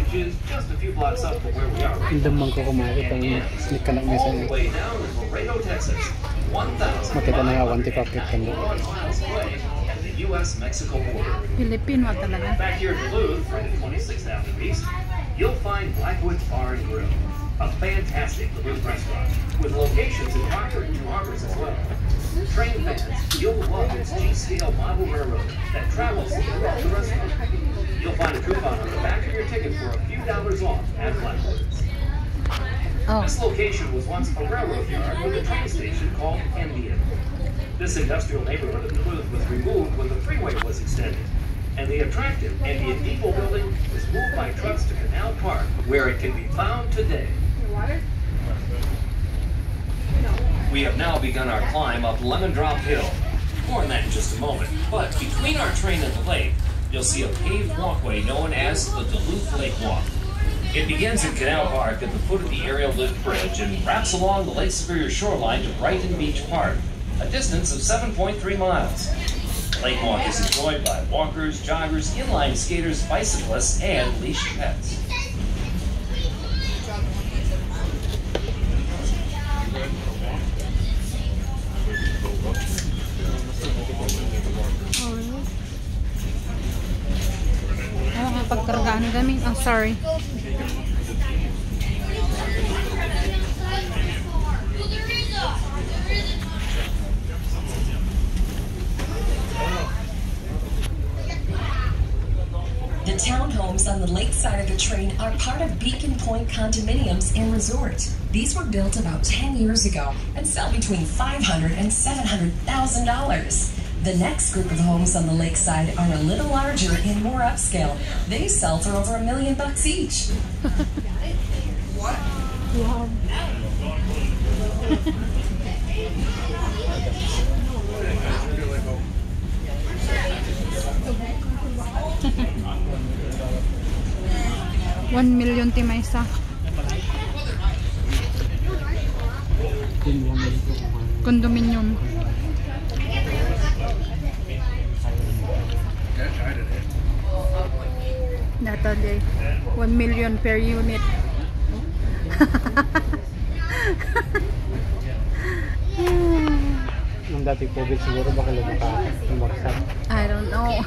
which is just a few blocks up from where we are right now. All the way down in Laredo, Texas, 1,000 miles away at the U.S.-Mexico border. Filipino talaga. Back here in Duluth, right at 26th Avenue East, you'll find Blackwood's Bar and Grill, a fantastic Duluth restaurant with locations in Rockford and Two Harbors as well. Train fans, you'll love its G-scale model railroad that travels throughout the restaurant. You'll find a coupon on the back of your ticket for a few dollars off at Blackwood's. Oh. This location was once a railroad yard with a train station called Indian. This industrial neighborhood of Duluth was removed when the freeway was extended, and the attractive Indian Depot building was moved by trucks to Canal Park, where it can be found today. We have now begun our climb up Lemon Drop Hill. More on that in just a moment. But between our train and the lake, you'll see a paved walkway known as the Duluth Lake Walk. It begins in Canal Park at the foot of the aerial lift bridge and wraps along the Lake Superior shoreline to Brighton Beach Park, a distance of 7.3 miles. The Lake Walk is enjoyed by walkers, joggers, inline skaters, bicyclists, and leashed pets. Pagkargaan kami. Oh, sorry. The townhomes on the lake side of the train are part of Beacon Point Condominiums and Resort. These were built about 10 years ago and sell between $500,000 and $700,000. The next group of homes on the lakeside are a little larger and more upscale. They sell for over $1 million each. What? Wow. $1 million Timaysa. Condominium. Natalie, 1 million per unit. Nung dati COVID siguro baka lumagsak. I don't know.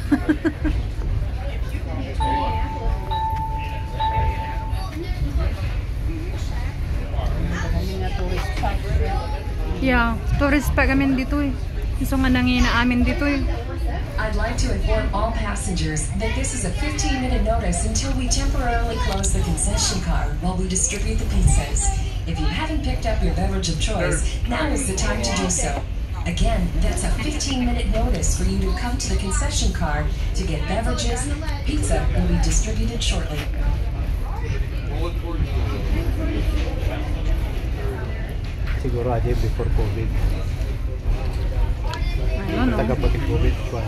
Yeah, tourist pa kami dito eh. Gusto nga nangina amin dito eh. I'd like to inform all passengers that this is a 15-minute notice until we temporarily close the concession car while we distribute the pizzas. If you haven't picked up your beverage of choice, now is the time to do so. Again, that's a 15-minute notice for you to come to the concession car to get beverages. Pizza will be distributed shortly. Siguro aja before COVID. I don't know. Taga-COVID pa.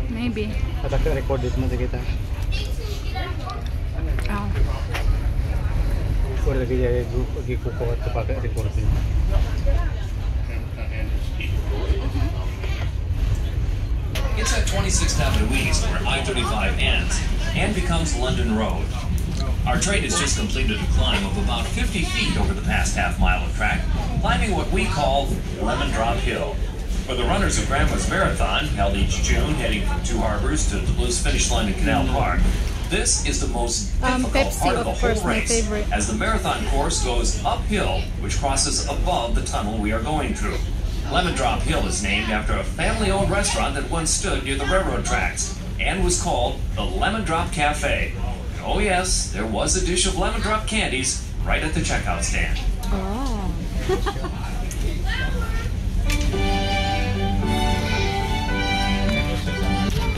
Maybe. Record it mo kita. Oh. Or lagi dia lagi kukuha at pakai recording. It's at 26th Avenue East where I-35 ends and becomes London Road. Our train has just completed a climb of about 50 feet over the past half-mile of track, climbing what we call Lemon Drop Hill. For the runners of Grandma's Marathon, held each June, heading from Two Harbors to Duluth's finish line in Canal Park, this is the most difficult Pepsi, part of the whole race, favorite. as the marathon course goes uphill, which crosses above the tunnel we are going through. Lemon Drop Hill is named after a family-owned restaurant that once stood near the railroad tracks and was called the Lemon Drop Cafe. Oh yes, there was a dish of lemon drop candies right at the checkout stand. Oh.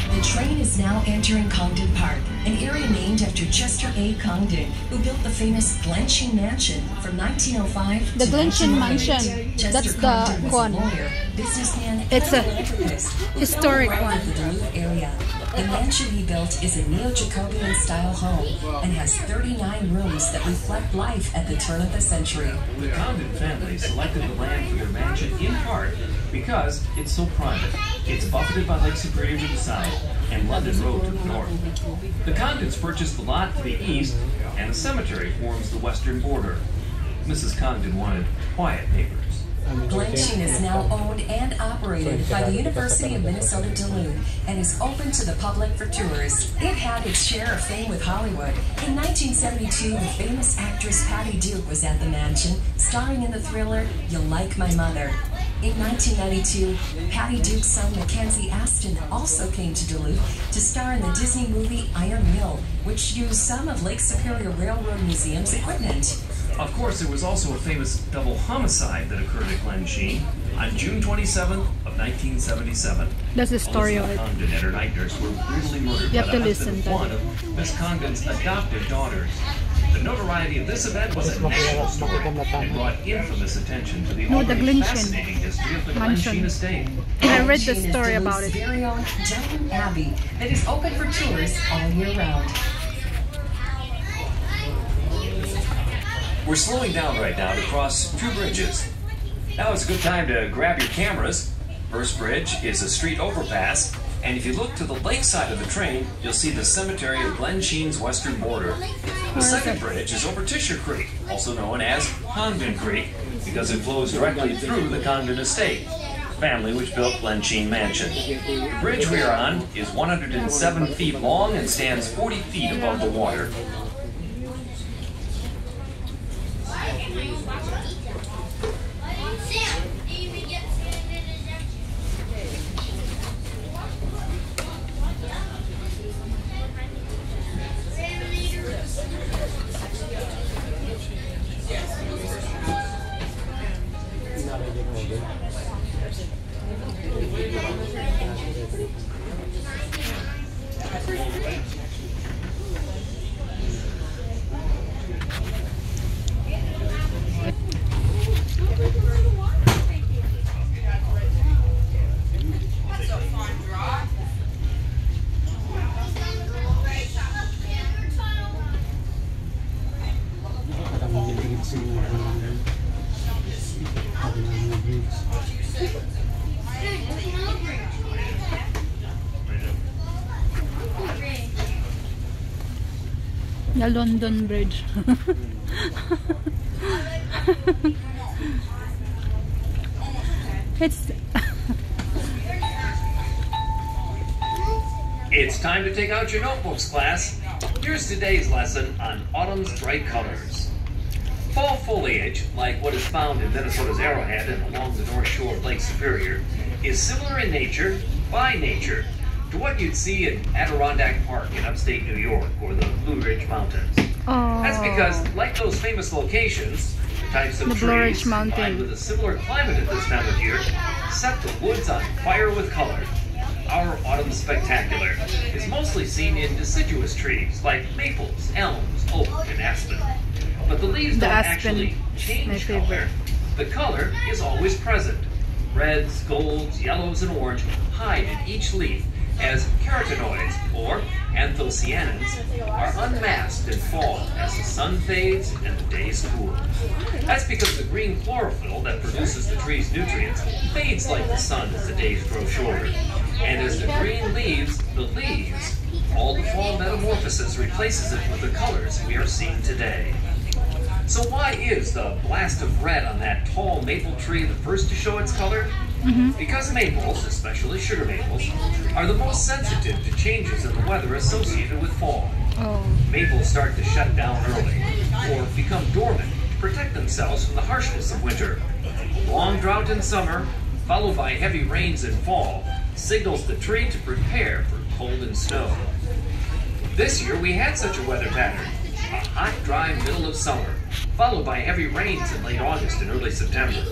The train is now entering Congdon Park, an area named after Chester A. Congdon, who built the famous Glensheen Mansion from 1905 The to Glensheen 1908. Mansion. Chester That's the Congdon was one. a lawyer, businessman, It's and a philanthropist who historic built one. the Duluth area. The mansion he built is a neo-Jacobean-style home and has 39 rooms that reflect life at the turn of the century. The Condon family selected the land for their mansion in part because it's so private. It's buffeted by Lake Superior to the south and London Road to the north. The Condons purchased the lot to the east, and a cemetery forms the western border. Mrs. Condon wanted quiet neighbors. Glensheen is now owned and operated by the University of Minnesota Duluth and is open to the public for tours. It had its share of fame with Hollywood. In 1972, the famous actress Patty Duke was at the mansion, starring in the thriller You Like My Mother. In 1992, Patty Duke's son Mackenzie Aston also came to Duluth to star in the Disney movie Iron Mill, which used some of Lake Superior Railroad Museum's equipment. Of course, there was also a famous double homicide that occurred at Glensheen on June 27th of 1977. That's the story of Elizabeth it. Condon and her night nurse were brutally murdered You by have the to husband listen of to one of Miss Condon's adopted daughters. The notoriety of this event was a national story and brought infamous attention to the No, the already Glensheen fascinating history of the mansion. Glensheen estate. I read the Glensheen is story Duluth's about it. very own Delton Abbey that is open for tours all year round. We're slowing down right now to cross two bridges. Now it's a good time to grab your cameras. First bridge is a street overpass, and if you look to the lake side of the train, you'll see the cemetery of Glensheen's western border. The second bridge is over Tisher Creek, also known as Condon Creek, because it flows directly through the Condon estate, family which built Glensheen Mansion. The bridge we are on is 107 feet long and stands 40 feet above the water. The London Bridge. It's time to take out your notebooks, class. Here's today's lesson on autumn's bright colors. Fall foliage, like what is found in Minnesota's Arrowhead and along the North Shore of Lake Superior, is similar in nature, by nature, to what you'd see in Adirondack Park in upstate New York or the Blue Ridge Mountains. Oh. That's because, like those famous locations, the types of The Blue Ridge trees, Mountain. combined with a similar climate at this time of year, set the woods on fire with color. Our autumn spectacular is mostly seen in deciduous trees like maples, elms, oak, and aspen. But the leaves The don't aspen actually is change my color. favorite. The color is always present. Reds, golds, yellows, and orange hide in each leaf as carotenoids, or anthocyanins, are unmasked in fall as the sun fades and the days cool. That's because the green chlorophyll that produces the tree's nutrients fades like the sun as the days grow shorter. And as the green leaves the leaves, all the fall metamorphosis replaces it with the colors we are seeing today. So why is the blast of red on that tall maple tree the first to show its color? Because maples, especially sugar maples, are the most sensitive to changes in the weather associated with fall. Oh. Maples start to shut down early, or become dormant to protect themselves from the harshness of winter. A long drought in summer, followed by heavy rains in fall, signals the tree to prepare for cold and snow. This year we had such a weather pattern. A hot, dry middle of summer, followed by heavy rains in late August and early September.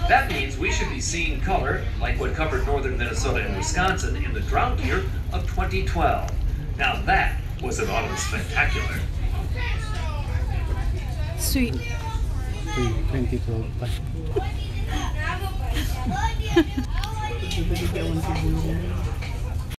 That means we should be seeing color like what covered northern Minnesota and Wisconsin in the drought year of 2012. Now that was an autumn spectacular. Sweet. 2012 pa.